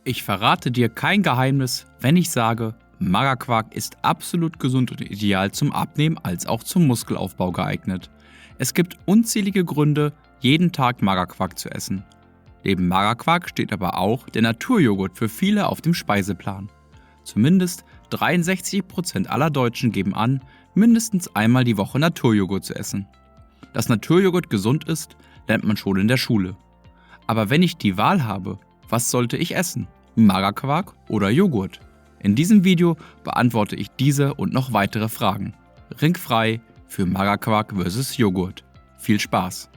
Ich verrate dir kein Geheimnis, wenn ich sage, Magerquark ist absolut gesund und ideal zum Abnehmen als auch zum Muskelaufbau geeignet. Es gibt unzählige Gründe, jeden Tag Magerquark zu essen. Neben Magerquark steht aber auch der Naturjoghurt für viele auf dem Speiseplan. Zumindest 63% aller Deutschen geben an, mindestens einmal die Woche Naturjoghurt zu essen. Dass Naturjoghurt gesund ist, lernt man schon in der Schule. Aber wenn ich die Wahl habe, was sollte ich essen? Magerquark oder Joghurt? In diesem Video beantworte ich diese und noch weitere Fragen. Ringfrei für Magerquark vs. Joghurt. Viel Spaß!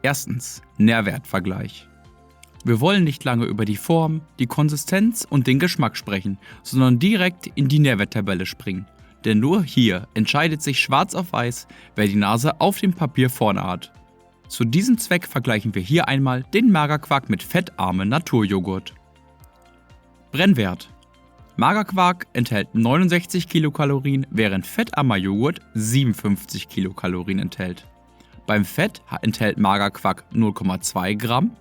Erstens, Nährwertvergleich. Wir wollen nicht lange über die Form, die Konsistenz und den Geschmack sprechen, sondern direkt in die Nährwerttabelle springen. Denn nur hier entscheidet sich schwarz auf weiß, wer die Nase auf dem Papier vorne hat. Zu diesem Zweck vergleichen wir hier einmal den Magerquark mit fettarmem Naturjoghurt. Brennwert. Magerquark enthält 69 Kilokalorien, während fettarmer Joghurt 57 Kilokalorien enthält. Beim Fett enthält Magerquark 0,2 Gramm,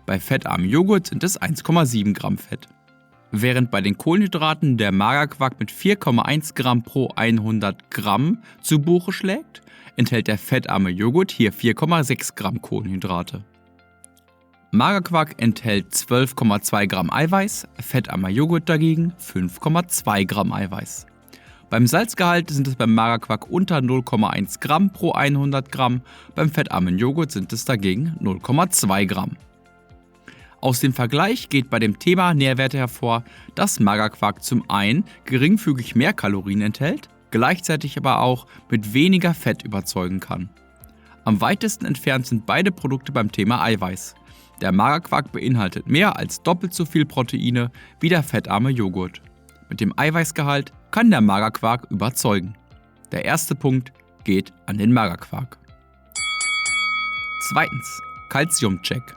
bei fettarmem Joghurt sind es 1,7 Gramm Fett. Während bei den Kohlenhydraten der Magerquark mit 4,1 Gramm pro 100 Gramm zu Buche schlägt, enthält der fettarme Joghurt hier 4,6 Gramm Kohlenhydrate. Magerquark enthält 12,2 Gramm Eiweiß, fettarmer Joghurt dagegen 5,2 Gramm Eiweiß. Beim Salzgehalt sind es beim Magerquark unter 0,1 Gramm pro 100 Gramm, beim fettarmen Joghurt sind es dagegen 0,2 Gramm. Aus dem Vergleich geht bei dem Thema Nährwerte hervor, dass Magerquark zum einen geringfügig mehr Kalorien enthält, gleichzeitig aber auch mit weniger Fett überzeugen kann. Am weitesten entfernt sind beide Produkte beim Thema Eiweiß. Der Magerquark beinhaltet mehr als doppelt so viel Proteine wie der fettarme Joghurt. Mit dem Eiweißgehalt kann der Magerquark überzeugen. Der erste Punkt geht an den Magerquark. Zweitens, Calciumcheck.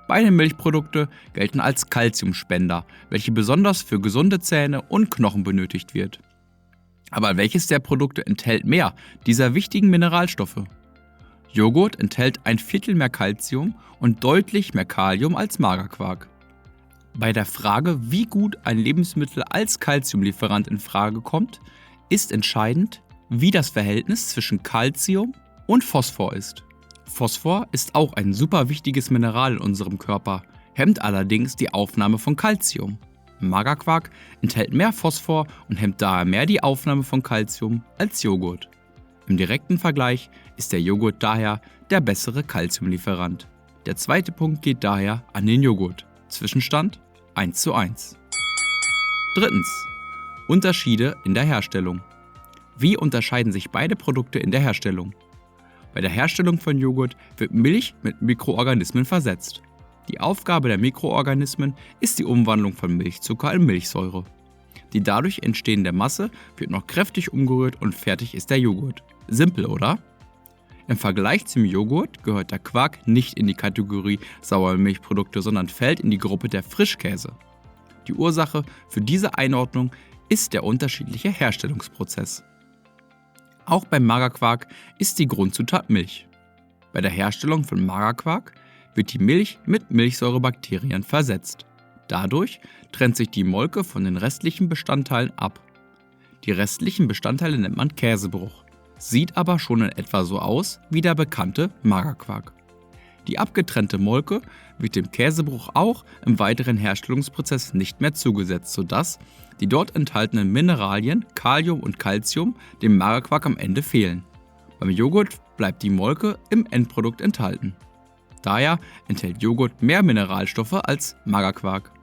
Beide Milchprodukte gelten als Calciumspender, welche besonders für gesunde Zähne und Knochen benötigt wird. Aber welches der Produkte enthält mehr dieser wichtigen Mineralstoffe? Joghurt enthält 1/4 mehr Calcium und deutlich mehr Kalium als Magerquark. Bei der Frage, wie gut ein Lebensmittel als Calciumlieferant in Frage kommt, ist entscheidend, wie das Verhältnis zwischen Calcium und Phosphor ist. Phosphor ist auch ein super wichtiges Mineral in unserem Körper, hemmt allerdings die Aufnahme von Calcium. Magerquark enthält mehr Phosphor und hemmt daher mehr die Aufnahme von Calcium als Joghurt. Im direkten Vergleich ist der Joghurt daher der bessere Calciumlieferant. Der zweite Punkt geht daher an den Joghurt. Zwischenstand 1:1. Drittens, Unterschiede in der Herstellung. Wie unterscheiden sich beide Produkte in der Herstellung? Bei der Herstellung von Joghurt wird Milch mit Mikroorganismen versetzt. Die Aufgabe der Mikroorganismen ist die Umwandlung von Milchzucker in Milchsäure. Die dadurch entstehende Masse wird noch kräftig umgerührt und fertig ist der Joghurt. Simpel, oder? Im Vergleich zum Joghurt gehört der Quark nicht in die Kategorie saure Milchprodukte, sondern fällt in die Gruppe der Frischkäse. Die Ursache für diese Einordnung ist der unterschiedliche Herstellungsprozess. Auch beim Magerquark ist die Grundzutat Milch. Bei der Herstellung von Magerquark wird die Milch mit Milchsäurebakterien versetzt. Dadurch trennt sich die Molke von den restlichen Bestandteilen ab. Die restlichen Bestandteile nennt man Käsebruch, sieht aber schon in etwa so aus wie der bekannte Magerquark. Die abgetrennte Molke wird dem Käsebruch auch im weiteren Herstellungsprozess nicht mehr zugesetzt, sodass die dort enthaltenen Mineralien Kalium und Calcium dem Magerquark am Ende fehlen. Beim Joghurt bleibt die Molke im Endprodukt enthalten. Daher enthält Joghurt mehr Mineralstoffe als Magerquark.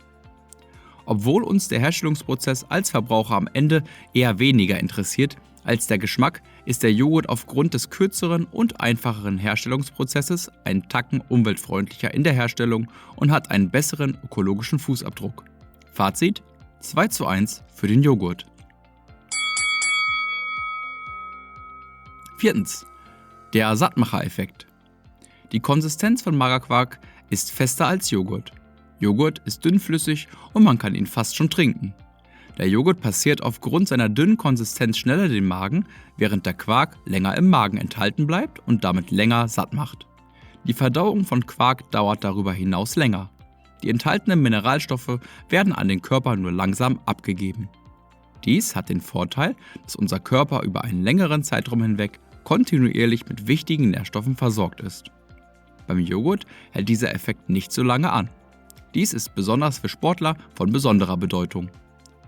Obwohl uns der Herstellungsprozess als Verbraucher am Ende eher weniger interessiert als der Geschmack, ist der Joghurt aufgrund des kürzeren und einfacheren Herstellungsprozesses einen Tacken umweltfreundlicher in der Herstellung und hat einen besseren ökologischen Fußabdruck. Fazit: 2:1 für den Joghurt. Viertens, der Sattmacher-Effekt. Die Konsistenz von Magerquark ist fester als Joghurt. Joghurt ist dünnflüssig und man kann ihn fast schon trinken. Der Joghurt passiert aufgrund seiner dünnen Konsistenz schneller den Magen, während der Quark länger im Magen enthalten bleibt und damit länger satt macht. Die Verdauung von Quark dauert darüber hinaus länger. Die enthaltenen Mineralstoffe werden an den Körper nur langsam abgegeben. Dies hat den Vorteil, dass unser Körper über einen längeren Zeitraum hinweg kontinuierlich mit wichtigen Nährstoffen versorgt ist. Beim Joghurt hält dieser Effekt nicht so lange an. Dies ist besonders für Sportler von besonderer Bedeutung.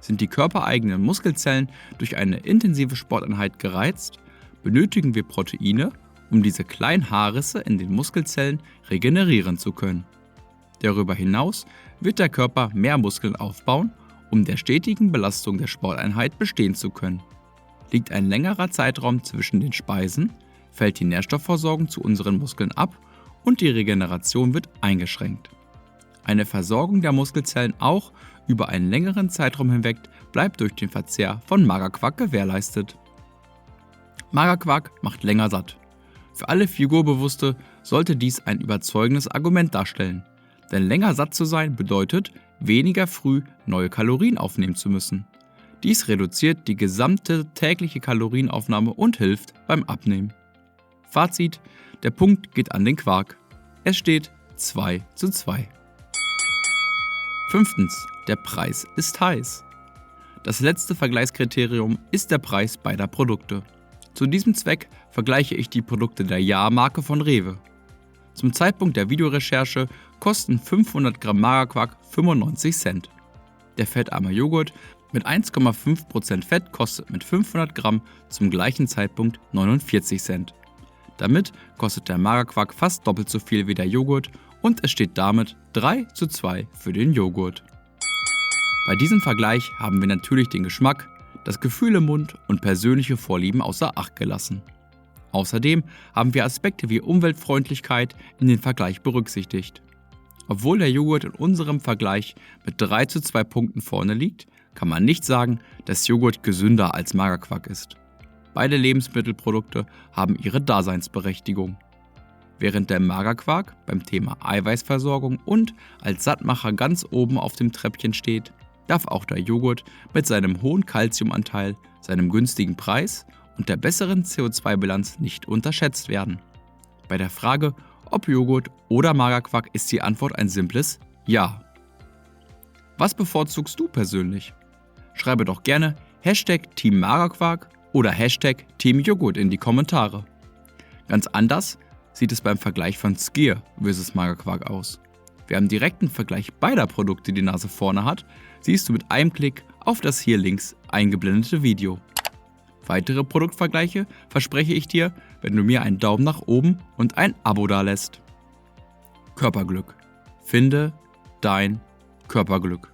Sind die körpereigenen Muskelzellen durch eine intensive Sporteinheit gereizt, benötigen wir Proteine, um diese kleinen Haarrisse in den Muskelzellen regenerieren zu können. Darüber hinaus wird der Körper mehr Muskeln aufbauen, um der stetigen Belastung der Sporteinheit bestehen zu können. Liegt ein längerer Zeitraum zwischen den Speisen, fällt die Nährstoffversorgung zu unseren Muskeln ab und die Regeneration wird eingeschränkt. Eine Versorgung der Muskelzellen auch über einen längeren Zeitraum hinweg bleibt durch den Verzehr von Magerquark gewährleistet. Magerquark macht länger satt. Für alle Figurbewusste sollte dies ein überzeugendes Argument darstellen, denn länger satt zu sein bedeutet, weniger früh neue Kalorien aufnehmen zu müssen. Dies reduziert die gesamte tägliche Kalorienaufnahme und hilft beim Abnehmen. Fazit: Der Punkt geht an den Quark. Es steht 2:2. 5. Der Preis ist heiß. Das letzte Vergleichskriterium ist der Preis beider Produkte. Zu diesem Zweck vergleiche ich die Produkte der Ja-Marke von Rewe. Zum Zeitpunkt der Videorecherche kosten 500 Gramm Magerquark 95 Cent. Der fettarme Joghurt mit 1,5% Fett kostet mit 500 Gramm zum gleichen Zeitpunkt 49 Cent. Damit kostet der Magerquark fast doppelt so viel wie der Joghurt und es steht damit 3:2 für den Joghurt. Bei diesem Vergleich haben wir natürlich den Geschmack, das Gefühl im Mund und persönliche Vorlieben außer Acht gelassen. Außerdem haben wir Aspekte wie Umweltfreundlichkeit in den Vergleich berücksichtigt. Obwohl der Joghurt in unserem Vergleich mit 3:2 Punkten vorne liegt, kann man nicht sagen, dass Joghurt gesünder als Magerquark ist. Beide Lebensmittelprodukte haben ihre Daseinsberechtigung. Während der Magerquark beim Thema Eiweißversorgung und als Sattmacher ganz oben auf dem Treppchen steht, darf auch der Joghurt mit seinem hohen Calciumanteil, seinem günstigen Preis und der besseren CO2-Bilanz nicht unterschätzt werden. Bei der Frage, ob Joghurt oder Magerquark, ist die Antwort ein simples Ja. Was bevorzugst du persönlich? Schreibe doch gerne #Team Magerquark oder #Team Joghurt in die Kommentare. Ganz anders sieht es beim Vergleich von Skyr vs. Magerquark aus. Wer im direkten Vergleich beider Produkte die Nase vorne hat, siehst du mit einem Klick auf das hier links eingeblendete Video. Weitere Produktvergleiche verspreche ich dir, wenn du mir einen Daumen nach oben und ein Abo dalässt. Körperglück. Finde dein Körperglück.